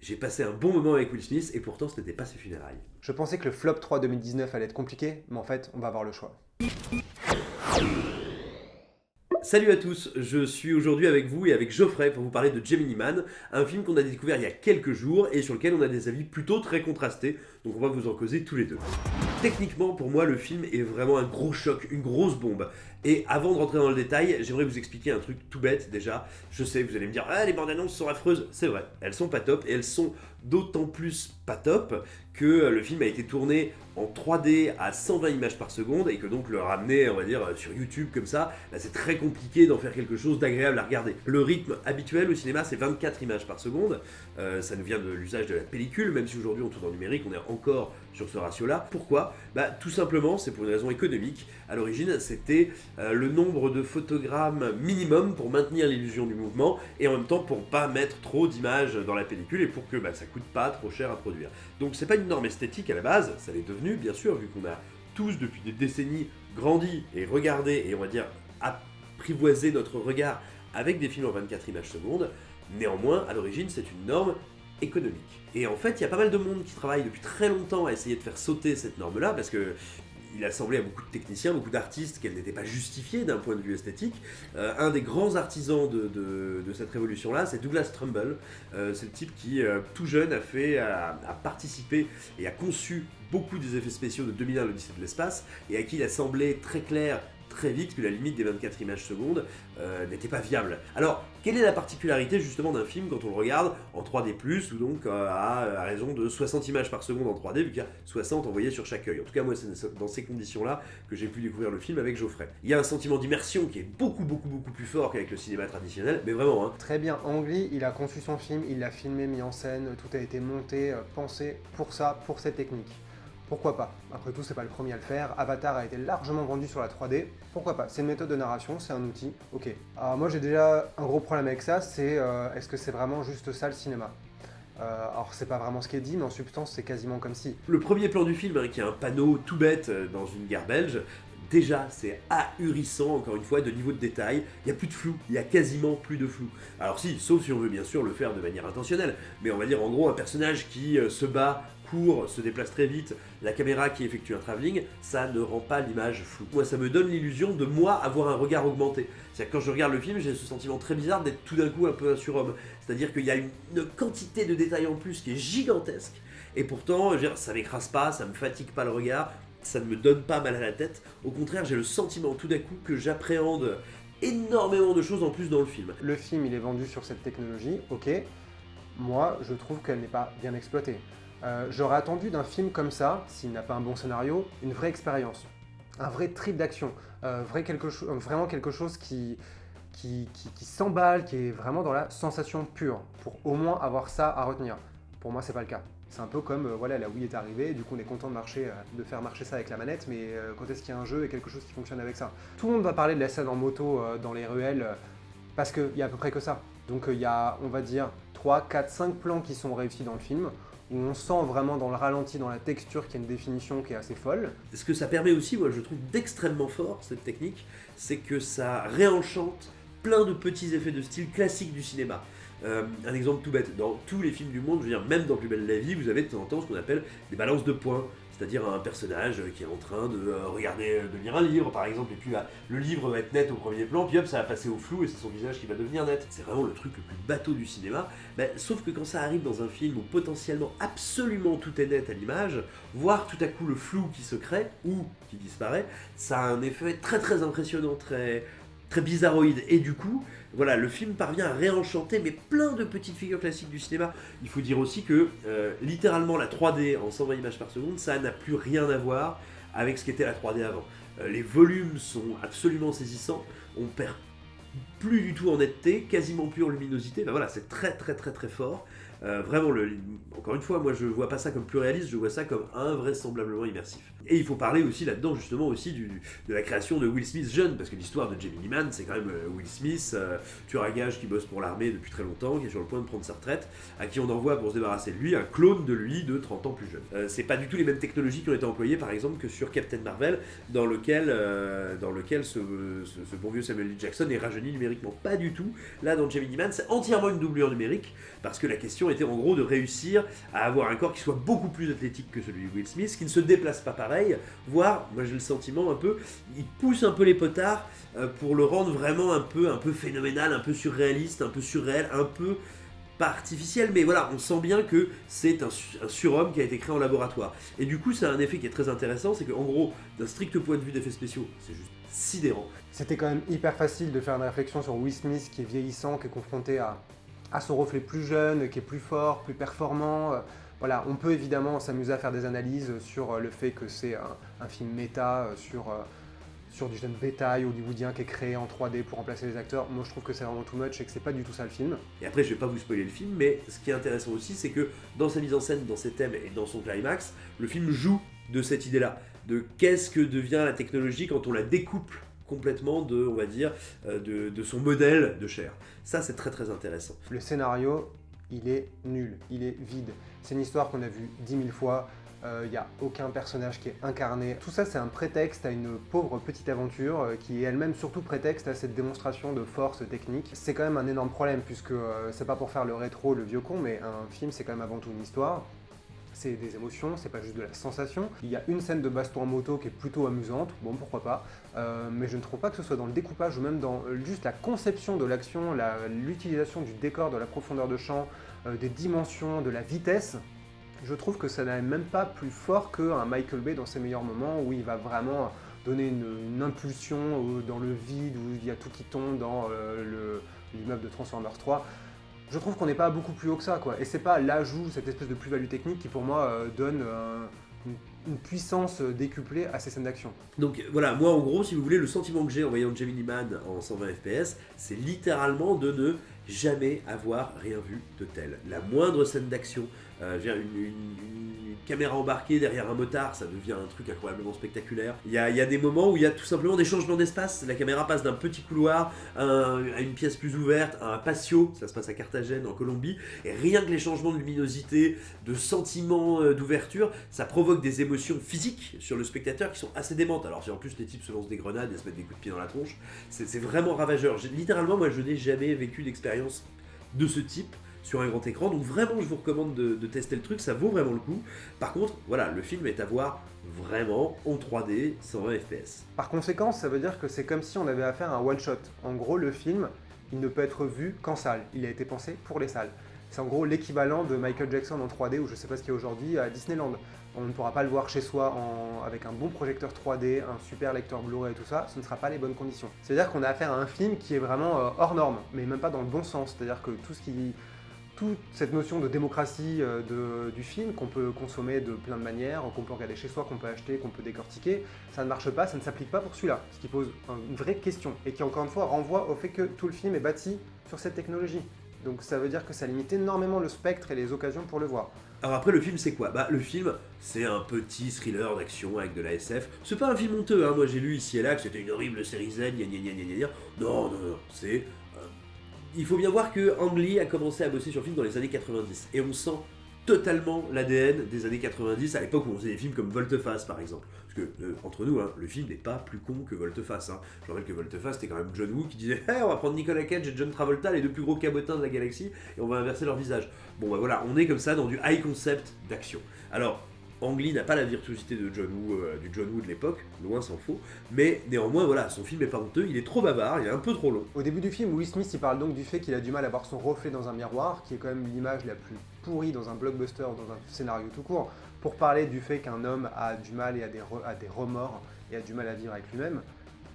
J'ai passé un bon moment avec Will Smith et pourtant ce n'était pas ses funérailles. Je pensais que le flop 3 2019 allait être compliqué, mais en fait, on va avoir le choix. Salut à tous, je suis aujourd'hui avec vous et avec Geoffrey pour vous parler de Gemini Man, un film qu'on a découvert il y a quelques jours et sur lequel on a des avis plutôt très contrastés, donc on va vous en causer tous les deux. Techniquement, pour moi, le film est vraiment un gros choc, une grosse bombe. Et avant de rentrer dans le détail, j'aimerais vous expliquer un truc tout bête déjà. Je sais, vous allez me dire, ah, les bandes annonces sont affreuses. C'est vrai, elles sont pas top et elles sont d'autant plus pas top que le film a été tourné en 3D à 120 images par seconde et que donc le ramener, on va dire, sur YouTube comme ça, bah, c'est très compliqué d'en faire quelque chose d'agréable à regarder. Le rythme habituel au cinéma, c'est 24 images par seconde. Ça nous vient de l'usage de la pellicule, même si aujourd'hui on tourne en numérique, on est encore sur ce ratio-là. Pourquoi ? Bah, tout simplement, c'est pour une raison économique. À l'origine, c'était le nombre de photogrammes minimum pour maintenir l'illusion du mouvement et en même temps pour pas mettre trop d'images dans la pellicule et pour que ça coûte pas trop cher à produire. Donc c'est pas une norme esthétique à la base, ça l'est devenu bien sûr vu qu'on a tous depuis des décennies grandi et regardé et on va dire apprivoisé notre regard avec des films en 24 images secondes. Néanmoins, à l'origine, c'est une norme économique. Et en fait, il y a pas mal de monde qui travaille depuis très longtemps à essayer de faire sauter cette norme-là, parce que il a semblé à beaucoup de techniciens, beaucoup d'artistes qu'elle n'était pas justifiée d'un point de vue esthétique. Un des grands artisans de cette révolution-là, c'est Douglas Trumbull. C'est le type qui, tout jeune, a participé et a conçu beaucoup des effets spéciaux de 2001, l'Odyssée de l'espace, et à qui il a semblé très clair très vite que la limite des 24 images secondes n'était pas viable. Alors, quelle est la particularité justement d'un film quand on le regarde en 3D+, ou donc à raison de 60 images par seconde en 3D, vu qu'il y a 60 envoyées sur chaque œil. En tout cas, moi, c'est dans ces conditions-là que j'ai pu découvrir le film avec Geoffrey. Il y a un sentiment d'immersion qui est beaucoup plus fort qu'avec le cinéma traditionnel, mais vraiment, hein. Très bien, Ang Lee, il a conçu son film, il l'a filmé, mis en scène, tout a été monté, pensé pour ça, pour cette technique. Pourquoi pas? Après tout, c'est pas le premier à le faire. Avatar a été largement vendu sur la 3D. Pourquoi pas? C'est une méthode de narration, c'est un outil. Ok. Alors moi, j'ai déjà un gros problème avec ça, c'est est-ce que c'est vraiment juste ça le cinéma? Alors c'est pas vraiment ce qui est dit, mais en substance, c'est quasiment comme si. Le premier plan du film, qui est un panneau tout bête dans une gare belge, déjà c'est ahurissant, encore une fois, de niveau de détail. Il n'y a plus de flou, il y a quasiment plus de flou. Alors si, sauf si on veut bien sûr le faire de manière intentionnelle, mais on va dire en gros un personnage qui se bat, court, se déplace très vite, la caméra qui effectue un travelling, ça ne rend pas l'image floue. Moi, ça me donne l'illusion de moi avoir un regard augmenté. C'est-à-dire que quand je regarde le film, j'ai ce sentiment très bizarre d'être tout d'un coup un peu un surhomme. C'est-à-dire qu'il y a une quantité de détails en plus qui est gigantesque, et pourtant, je veux dire, ça m'écrase pas, ça me fatigue pas le regard, ça ne me donne pas mal à la tête. Au contraire, j'ai le sentiment tout d'un coup que j'appréhende énormément de choses en plus dans le film. Le film, il est vendu sur cette technologie, ok. Moi, je trouve qu'elle n'est pas bien exploitée. J'aurais attendu d'un film comme ça, s'il n'a pas un bon scénario, une vraie expérience. Un vrai trip d'action. Vraiment quelque chose qui s'emballe, qui est vraiment dans la sensation pure, pour au moins avoir ça à retenir. Pour moi, c'est pas le cas. C'est un peu comme voilà, la Wii est arrivée, et du coup on est content de faire marcher ça avec la manette, mais quand est-ce qu'il y a un jeu et quelque chose qui fonctionne avec ça? Tout le monde va parler de la scène en moto dans les ruelles, parce qu'il y a à peu près que ça. Donc il y a, on va dire, 3, 4, 5 plans qui sont réussis dans le film, où on sent vraiment dans le ralenti, dans la texture, qu'il y a une définition qui est assez folle. Ce que ça permet aussi, moi je trouve d'extrêmement fort cette technique, c'est que ça réenchante plein de petits effets de style classiques du cinéma. Un exemple tout bête, dans tous les films du monde, je veux dire, même dans Plus belle la vie, vous avez de temps en temps ce qu'on appelle des balances de points. C'est-à-dire un personnage qui est en train de lire un livre par exemple, et puis le livre va être net au premier plan, puis hop, ça va passer au flou et c'est son visage qui va devenir net. C'est vraiment le truc le plus bateau du cinéma, sauf que quand ça arrive dans un film où potentiellement absolument tout est net à l'image, voir tout à coup le flou qui se crée, ou qui disparaît, ça a un effet très impressionnant, très bizarroïde, et du coup, voilà, le film parvient à réenchanter mais plein de petites figures classiques du cinéma. Il faut dire aussi que littéralement la 3D en 120 images par seconde, ça n'a plus rien à voir avec ce qu'était la 3D avant. Les volumes sont absolument saisissants, on perd plus du tout en netteté, quasiment plus en luminosité, voilà, c'est très fort. Vraiment, encore une fois, moi je vois pas ça comme plus réaliste, je vois ça comme invraisemblablement immersif. Et il faut parler aussi là-dedans justement aussi de la création de Will Smith jeune, parce que l'histoire de Gemini Man, c'est quand même Will Smith, tueur à gages qui bosse pour l'armée depuis très longtemps, qui est sur le point de prendre sa retraite, à qui on envoie pour se débarrasser de lui un clone de lui de 30 ans plus jeune. C'est pas du tout les mêmes technologies qui ont été employées par exemple que sur Captain Marvel, dans lequel ce bon vieux Samuel L. Jackson est rajeuni numériquement. Pas du tout. Là dans Gemini Man, c'est entièrement une doublure numérique, parce que la question était en gros de réussir à avoir un corps qui soit beaucoup plus athlétique que celui de Will Smith, qui ne se déplace pas pareil, voire, moi j'ai le sentiment un peu, il pousse un peu les potards pour le rendre vraiment un peu phénoménal, un peu surréaliste, un peu surréel, un peu pas artificiel, mais voilà, on sent bien que c'est un surhomme qui a été créé en laboratoire. Et du coup, ça a un effet qui est très intéressant, c'est qu'en gros, d'un strict point de vue d'effets spéciaux, c'est juste sidérant. C'était quand même hyper facile de faire une réflexion sur Will Smith qui est vieillissant, qui est confronté à son reflet plus jeune, qui est plus fort, plus performant. Voilà, on peut évidemment s'amuser à faire des analyses sur le fait que c'est un film méta, sur du jeune bétail hollywoodien qui est créé en 3D pour remplacer les acteurs. Moi je trouve que c'est vraiment too much et que c'est pas du tout ça le film. Et après, je vais pas vous spoiler le film, mais ce qui est intéressant aussi, c'est que dans sa mise en scène, dans ses thèmes et dans son climax, le film joue de cette idée-là, de qu'est-ce que devient la technologie quand on la découple complètement de, on va dire, de son modèle de chair. Ça, c'est très très intéressant. Le scénario, il est nul, il est vide. C'est une histoire qu'on a vue 10 000 fois. Il n'y a aucun personnage qui est incarné. Tout ça, c'est un prétexte à une pauvre petite aventure qui est elle-même surtout prétexte à cette démonstration de force technique. C'est quand même un énorme problème puisque c'est pas pour faire le rétro, le vieux con, mais un film, c'est quand même avant tout une histoire. C'est des émotions, c'est pas juste de la sensation. Il y a une scène de baston en moto qui est plutôt amusante, bon pourquoi pas, mais je ne trouve pas que ce soit dans le découpage ou même dans juste la conception de l'action, l'utilisation du décor, de la profondeur de champ, des dimensions, de la vitesse. Je trouve que ça n'est même pas plus fort qu'un Michael Bay dans ses meilleurs moments où il va vraiment donner une impulsion dans le vide, où il y a tout qui tombe dans l'immeuble de Transformers 3. Je trouve qu'on n'est pas beaucoup plus haut que ça, quoi. Et c'est pas l'ajout, cette espèce de plus-value technique qui pour moi donne une puissance décuplée à ces scènes d'action. Donc voilà, moi en gros, si vous voulez, le sentiment que j'ai en voyant Gemini Man en 120 fps, c'est littéralement de ne jamais avoir rien vu de tel. La moindre scène d'action, une caméra embarquée derrière un motard, ça devient un truc incroyablement spectaculaire. Il y a des moments où il y a tout simplement des changements d'espace. La caméra passe d'un petit couloir à une pièce plus ouverte, à un patio, ça se passe à Carthagène en Colombie, et rien que les changements de luminosité, de sentiments d'ouverture, ça provoque des émotions physiques sur le spectateur qui sont assez démentes. Alors si en plus les types se lancent des grenades et se mettent des coups de pied dans la tronche, c'est vraiment ravageur. Littéralement, moi je n'ai jamais vécu d'expérience de ce type sur un grand écran, donc vraiment je vous recommande de tester le truc, ça vaut vraiment le coup. Par contre, voilà, le film est à voir vraiment en 3D, 120 fps. Par conséquent, ça veut dire que c'est comme si on avait affaire à un one-shot. En gros, le film, il ne peut être vu qu'en salle. Il a été pensé pour les salles. C'est en gros l'équivalent de Michael Jackson en 3D, ou je sais pas ce qu'il y a aujourd'hui, à Disneyland. On ne pourra pas le voir chez soi avec un bon projecteur 3D, un super lecteur Blu-ray et tout ça, ce ne sera pas les bonnes conditions. C'est-à-dire qu'on a affaire à un film qui est vraiment hors norme, mais même pas dans le bon sens. C'est-à-dire que toute cette notion de démocratie du film, qu'on peut consommer de plein de manières, qu'on peut regarder chez soi, qu'on peut acheter, qu'on peut décortiquer, ça ne marche pas, ça ne s'applique pas pour celui-là. Ce qui pose une vraie question, et qui encore une fois renvoie au fait que tout le film est bâti sur cette technologie. Donc ça veut dire que ça limite énormément le spectre et les occasions pour le voir. Alors après, le film, c'est quoi ? Bah, le film, c'est un petit thriller d'action avec de la SF. C'est pas un film honteux, hein. Moi j'ai lu ici et là que c'était une horrible série Z, gna gna gna gna gna. Non, c'est... Il faut bien voir que Ang Lee a commencé à bosser sur le film dans les années 90, et on sent totalement l'ADN des années 90, à l'époque où on faisait des films comme Volte-Face par exemple. Parce que, entre nous, hein, le film n'est pas plus con que Volte-Face. Hein. Je rappelle que Volte-Face, c'était quand même John Woo qui disait hey, on va prendre Nicolas Cage et John Travolta, les deux plus gros cabotins de la galaxie, et on va inverser leur visage. Bon bah voilà, on est comme ça dans du high concept d'action. Alors, Ang Lee n'a pas la virtuosité de John Woo de l'époque, loin s'en faut, mais néanmoins voilà, son film est pas honteux, il est trop bavard, il est un peu trop long. Au début du film, Will Smith il parle donc du fait qu'il a du mal à voir son reflet dans un miroir, qui est quand même l'image la plus pourrie dans un blockbuster ou dans un scénario tout court, pour parler du fait qu'un homme a du mal et a des remords et a du mal à vivre avec lui-même.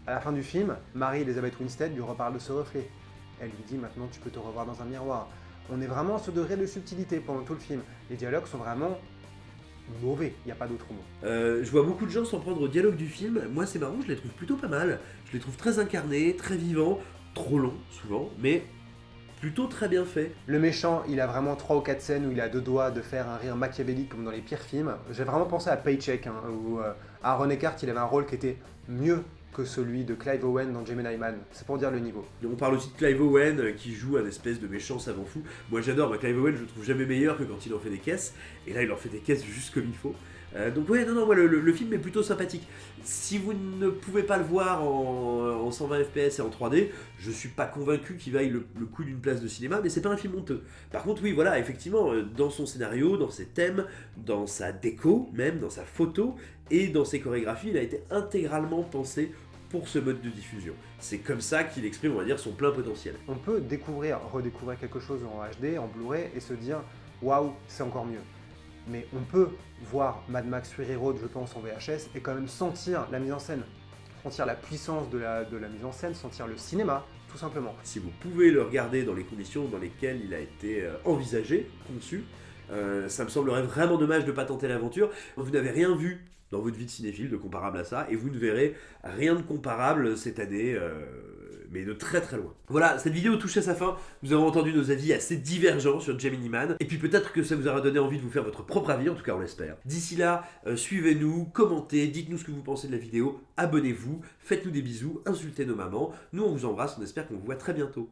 À la fin du film, Mary-Elizabeth Winstead lui reparle de ce reflet. Elle lui dit maintenant tu peux te revoir dans un miroir. On est vraiment à ce degré de subtilité pendant tout le film. Les dialogues sont vraiment mauvais, il n'y a pas d'autre mot. Je vois beaucoup de gens s'en prendre au dialogue du film. Moi c'est marrant, je les trouve plutôt pas mal. Je les trouve très incarnés, très vivants, trop longs souvent, mais plutôt très bien fait. Le méchant, il a vraiment 3 ou 4 scènes où il a deux doigts de faire un rire machiavélique comme dans les pires films. J'ai vraiment pensé à Paycheck, hein, où Aaron Eckhart il avait un rôle qui était mieux que celui de Clive Owen dans Gemini Man. C'est pour dire le niveau. Et on parle aussi de Clive Owen qui joue un espèce de méchant savant fou. Moi j'adore, Clive Owen je le trouve jamais meilleur que quand il en fait des caisses. Et là il en fait des caisses juste comme il faut. Donc ouais, non, moi le film est plutôt sympathique. Si vous ne pouvez pas le voir en 120 fps et en 3D, je suis pas convaincu qu'il vaille le coup d'une place de cinéma, mais c'est pas un film honteux. Par contre, oui, voilà, effectivement, dans son scénario, dans ses thèmes, dans sa déco, même dans sa photo et dans ses chorégraphies, il a été intégralement pensé pour ce mode de diffusion. C'est comme ça qu'il exprime, on va dire, son plein potentiel. On peut redécouvrir quelque chose en HD, en Blu-ray, et se dire « Waouh, c'est encore mieux ». Mais on peut voir Mad Max Fury Road, je pense, en VHS, et quand même sentir la mise en scène, sentir la puissance de la mise en scène, sentir le cinéma, tout simplement. Si vous pouvez le regarder dans les conditions dans lesquelles il a été envisagé, conçu, ça me semblerait vraiment dommage de ne pas tenter l'aventure. Vous n'avez rien vu dans votre vie de cinéphile de comparable à ça, et vous ne verrez rien de comparable cette année, mais de très très loin. Voilà, cette vidéo touche à sa fin. Nous avons entendu nos avis assez divergents sur Gemini Man, et puis peut-être que ça vous aura donné envie de vous faire votre propre avis, en tout cas on l'espère. D'ici là, suivez-nous, commentez, dites-nous ce que vous pensez de la vidéo, abonnez-vous, faites-nous des bisous, insultez nos mamans. Nous on vous embrasse, on espère qu'on vous voit très bientôt.